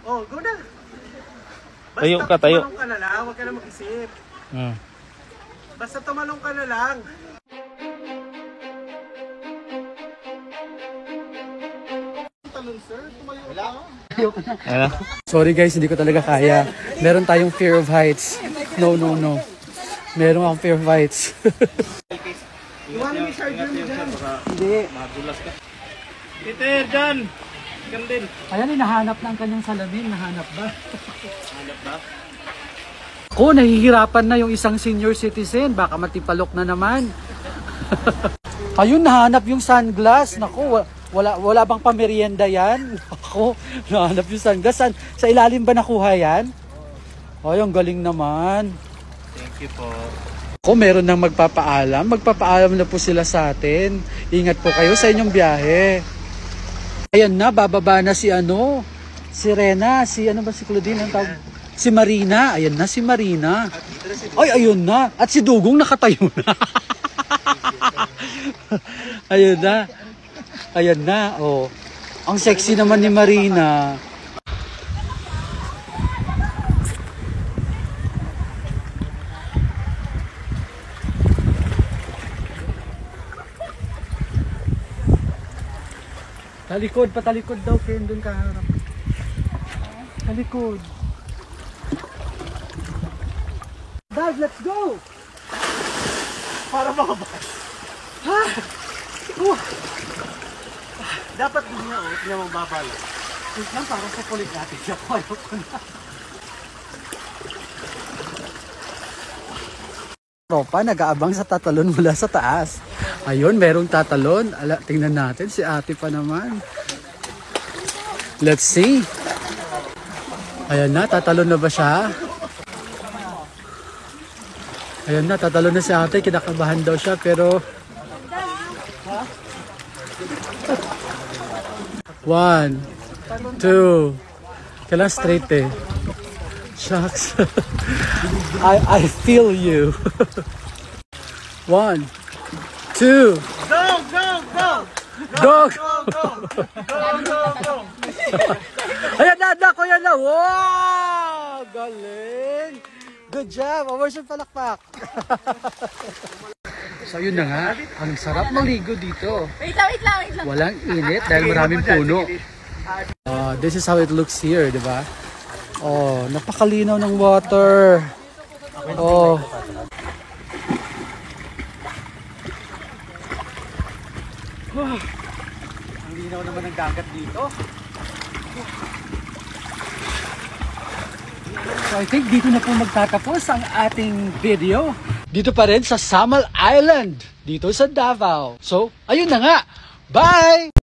Oh, go na. Basta Tayo ka, tayo. tumalong ka na lang, huwag ka na mag-isip. Hmm. Basta tumalong ka na lang. Talon, sir. Tumayo ka. Ano? Sorry guys, hindi ko talaga kaya. Meron tayong fear of heights. No. Meron akong fear of heights. Iwanan ni charger mo dyan. Hindi. Madulas ka. Peter, dyan! Gandin. Ayan, hinahanap na ang kanyang salamin. Nahanap ba? Hanap ba? Ako, nahihirapan na yung isang senior citizen. Baka matipalok na naman. Ayun, nahanap yung sunglass. Naku, wala bang pamerienda yan? Ako, nahanap yung sunglass. Sa ilalim ba nakuha yan? Ay, ang galing naman. Thank you po. Ako, meron nang magpapaalam. Magpapaalam na po sila sa atin. Ingat po kayo sa inyong biyahe. Ayan na, bababa na si si Rena, si Claudine, ang tawag? Si Marina. Ayan na, si Marina. Ay, ayun na. At si Dugong nakatayo na. Ayun na. Ayan na, oh. Ang sexy naman ni Marina. Patalikod daw, Ken, doon kaharap. Talikod. Dad, let's go! Para makabas. Ha? Dapat din niya, hindi naman babala. Wait lang, para sa kulit natin. Ayaw ko na. Tropa, nag-aabang sa tatalon mula sa taas. Ayun, merong tatalon. Tingnan natin, si ate pa naman. Let's see. Ayan na, tatalon na ba siya? Ayan na, tatalon na si ate. Kinakabahan daw siya, pero... 1, 2. Kailangan straight eh. Shucks. I feel you. 1, 2. Go! Ayan na, ko yan na. Wow! Galing! Good job! Where's yung palakpak? So yun na nga. Ang sarap maligo dito. Wait lang. Walang init dahil maraming puno. This is how it looks here, di ba? Oh, napakalinaw ng water. Oh. Ang linaw naman ng dagat dito. So I think dito na po magtatapos ang ating video. Dito pa rin sa Samal Island, dito sa Davao. So, ayun na nga. Bye!